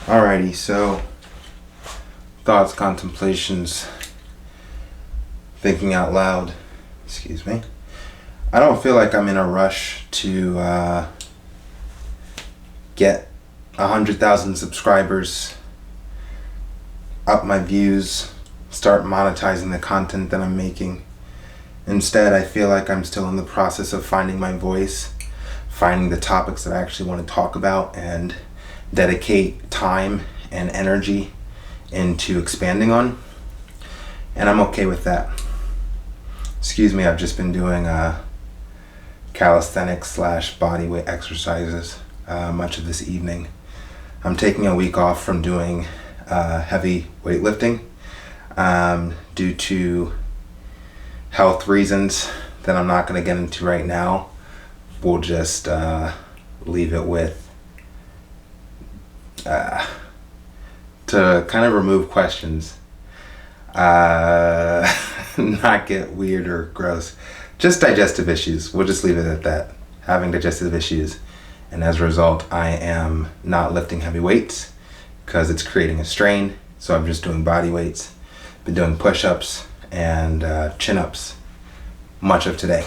Alrighty, so thoughts, contemplations, thinking out loud. Excuse me. I don't feel like I'm in a rush to get 100,000 subscribers, up my views, start monetizing the content that I'm making. Instead, I feel like I'm still in the process of finding my voice, finding the topics that I actually want to talk about, and dedicate time and energy into expanding on. And I'm okay with that. Excuse me, I've just been doing calisthenics / body weight exercises much of this evening. I'm taking a week off from doing heavy weightlifting due to health reasons that I'm not going to get into right now. We'll just leave it with to kind of remove questions, not get weird or gross, just digestive issues. We'll just leave it at that. Having digestive issues, and as a result I am not lifting heavy weights because it's creating a strain, so I'm just doing body weights. Been doing push-ups and chin-ups much of today,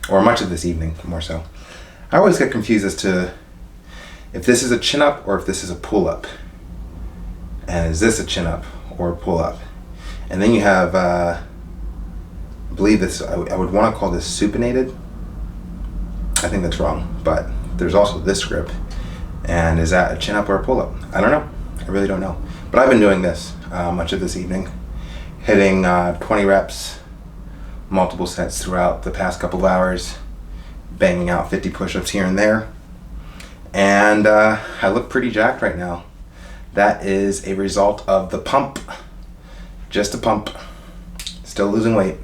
or much of this evening more so. I always get confused as to if this is a chin-up or if this is a pull-up, and is this a chin-up or a pull-up. And then you have I believe this, I would want to call this supinated. I think that's wrong, but there's also this grip, and is that a chin-up or a pull-up? I don't know. I really don't know. But I've been doing this much of this evening, hitting 20 reps, multiple sets throughout the past couple of hours, banging out 50 push-ups here and there, and I look pretty jacked right now. That is a result of the pump. Just a pump. Still losing weight.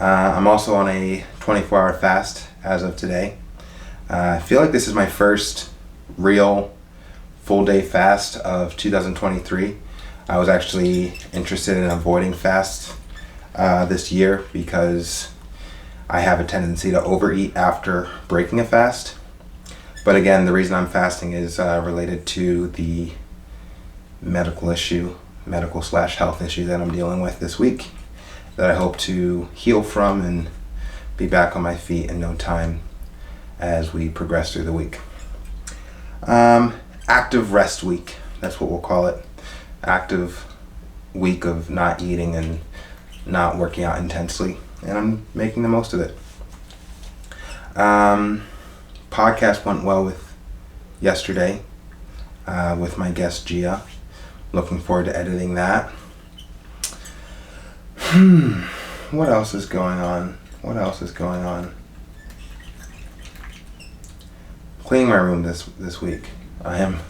I'm also on a 24-hour fast as of today. I feel like this is my first real full day fast of 2023. I was actually interested in avoiding fasts this year because I have a tendency to overeat after breaking a fast. But again, the reason I'm fasting is related to the medical / health issue that I'm dealing with this week, that I hope to heal from and be back on my feet in no time as we progress through the week. Active rest week, that's what we'll call it. Active week of not eating and not working out intensely, and I'm making the most of it. Podcast went well with yesterday with my guest Gia. Looking forward to editing that. What else is going on? Cleaning my room this week. I'm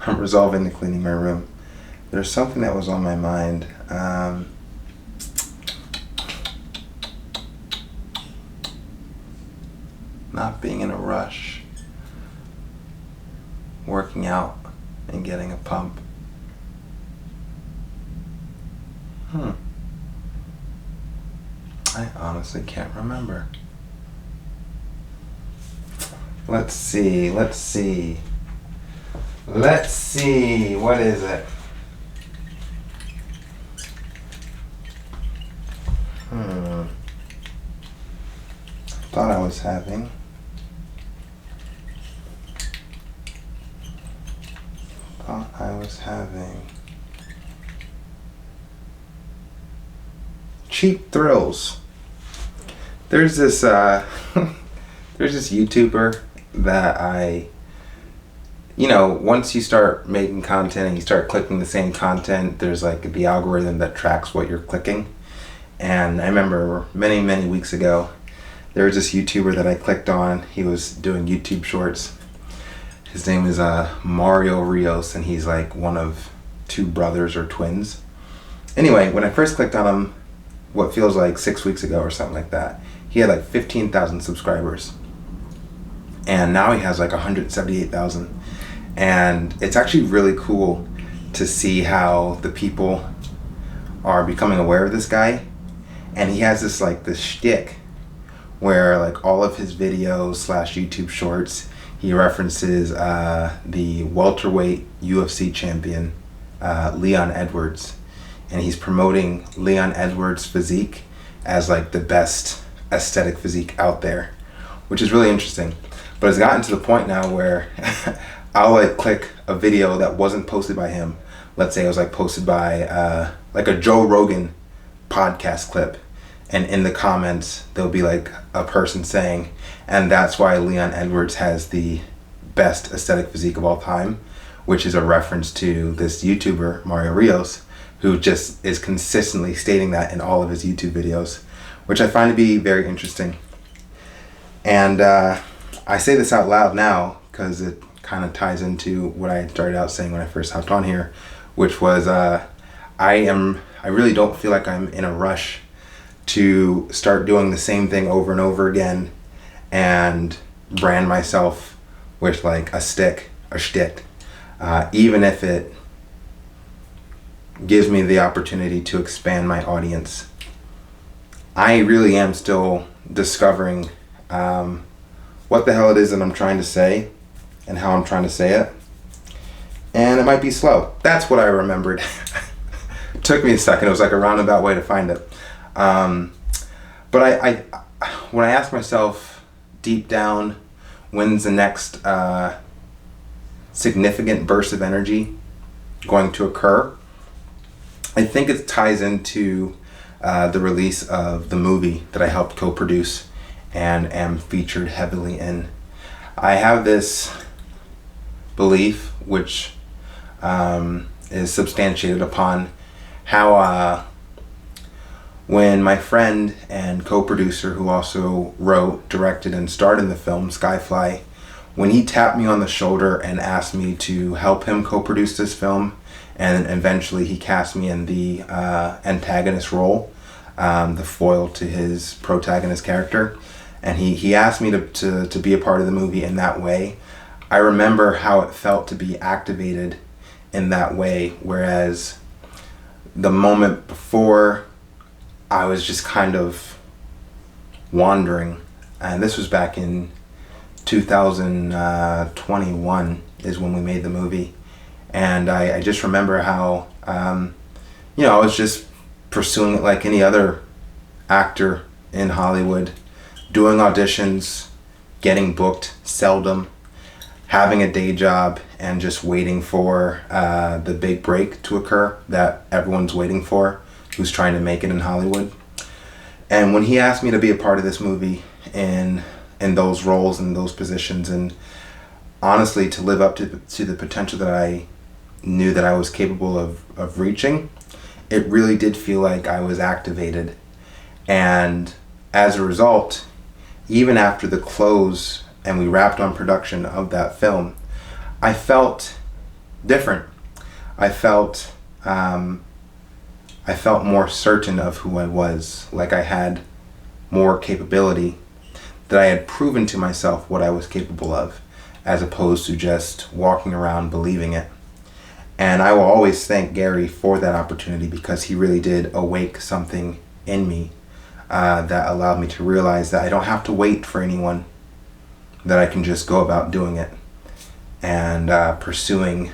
resolving to cleaning my room. There's something that was on my mind. Not being in a rush, working out and getting a pump. I honestly can't remember. Let's see, what is it? Thought I was having cheap thrills. There's this YouTuber that once you start making content and you start clicking the same content, there's like the algorithm that tracks what you're clicking. And I remember many weeks ago, there was this YouTuber that I clicked on. He was doing YouTube shorts. His name is Mario Rios, and he's like one of two brothers or twins. Anyway, when I first clicked on him, what feels like 6 weeks ago or something like that, he had like 15,000 subscribers. And now he has like 178,000. And it's actually really cool to see how the people are becoming aware of this guy. And he has this shtick where like all of his videos / YouTube shorts, He references the welterweight UFC champion Leon Edwards, and he's promoting Leon Edwards' physique as like the best aesthetic physique out there, which is really interesting. But it's gotten to the point now where I'll like click a video that wasn't posted by him. Let's say it was like posted by like a Joe Rogan podcast clip, and in the comments there'll be like a person saying, and that's why Leon Edwards has the best aesthetic physique of all time, which is a reference to this YouTuber Mario Rios, who just is consistently stating that in all of his YouTube videos, which I find to be very interesting. And I say this out loud now because it kind of ties into what I started out saying when I first hopped on here, which was I really don't feel like I'm in a rush to start doing the same thing over and over again and brand myself with like a shtick, even if it gives me the opportunity to expand my audience. I really am still discovering what the hell it is that I'm trying to say and how I'm trying to say it. And it might be slow. That's what I remembered. It took me a second. It was like a roundabout way to find it. But I when I ask myself deep down, when's the next significant burst of energy going to occur, I think it ties into the release of the movie that I helped co-produce and am featured heavily in. I have this belief, which is substantiated upon how when my friend and co-producer, who also wrote, directed, and starred in the film, Skyfly, when he tapped me on the shoulder and asked me to help him co-produce this film, and eventually he cast me in the antagonist role, the foil to his protagonist character, and he asked me to be a part of the movie in that way. I remember how it felt to be activated in that way, whereas the moment before I was just kind of wandering, and this was back in 2021 is when we made the movie, and I just remember how I was just pursuing it like any other actor in Hollywood, doing auditions, getting booked seldom, having a day job, and just waiting for the big break to occur that everyone's waiting for, who's trying to make it in Hollywood. And when he asked me to be a part of this movie in those roles and those positions, and honestly to live up to the potential that I knew that I was capable of reaching, it really did feel like I was activated. And as a result, even after the close and we wrapped on production of that film, I felt different. I felt more certain of who I was, like I had more capability, that I had proven to myself what I was capable of, as opposed to just walking around believing it. And I will always thank Gary for that opportunity, because he really did awake something in me that allowed me to realize that I don't have to wait for anyone, that I can just go about doing it and pursuing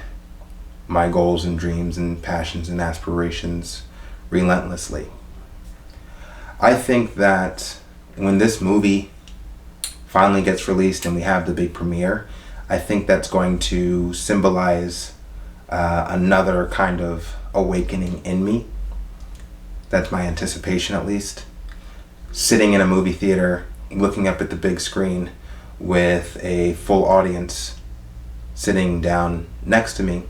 my goals and dreams and passions and aspirations relentlessly. I think that when this movie finally gets released and we have the big premiere, I think that's going to symbolize another kind of awakening in me. That's my anticipation, at least. Sitting in a movie theater, looking up at the big screen with a full audience sitting down next to me,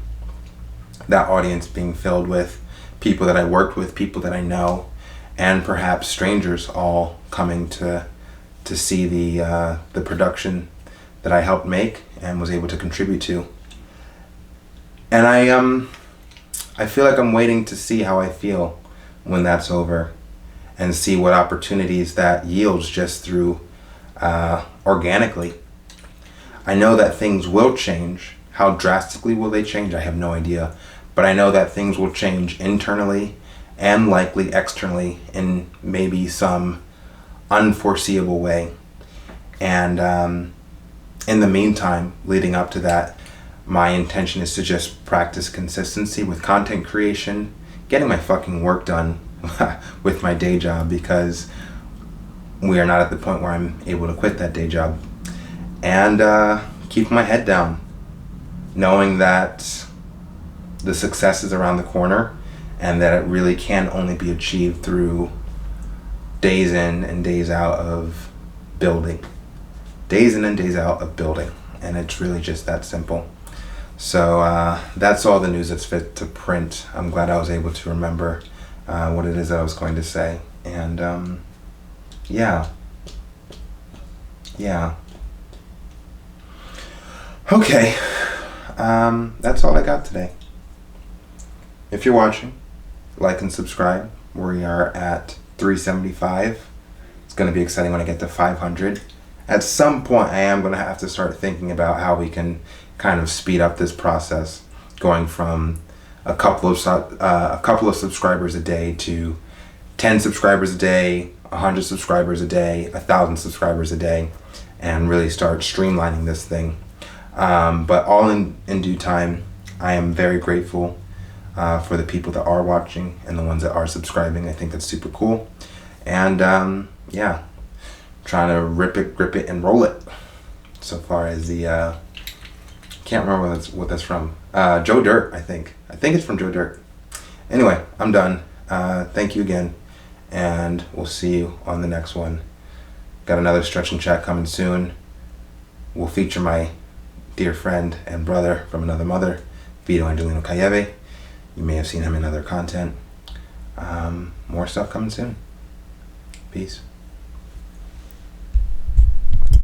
that audience being filled with people that I worked with, people that I know, and perhaps strangers all coming to see the production that I helped make and was able to contribute to. And I feel like I'm waiting to see how I feel when that's over, and see what opportunities that yields just through organically. I know that things will change. How drastically will they change? I have no idea. But I know that things will change internally and likely externally in maybe some unforeseeable way. And In the meantime, leading up to that, my intention is to just practice consistency with content creation, getting my fucking work done with my day job, because we are not at the point where I'm able to quit that day job. And keep my head down, knowing that the success is around the corner and that it really can only be achieved through days in and days out of building. Days in and days out of building. And it's really just that simple. So that's all the news that's fit to print. I'm glad I was able to remember what it is that I was going to say. And yeah. Okay. That's all I got today. If you're watching, like and subscribe. We are at 375. It's going to be exciting when I get to 500. At some point, I am going to have to start thinking about how we can kind of speed up this process, going from a couple of subscribers a day to 10 subscribers a day, 100 subscribers a day, 1,000 subscribers a day, and really start streamlining this thing. But all in due time. I am very grateful for the people that are watching and the ones that are subscribing. I think that's super cool. And yeah, trying to rip it, grip it, and roll it. So far as the can't remember what that's from. Joe Dirt, I think it's from Joe Dirt. Anyway, I'm done. Thank you again, and we'll see you on the next one. Got another Stretch and Chat coming soon. We'll feature my dear friend and brother from another mother, Vito Angelino Cayeve. You may have seen him in other content. More stuff coming soon. Peace.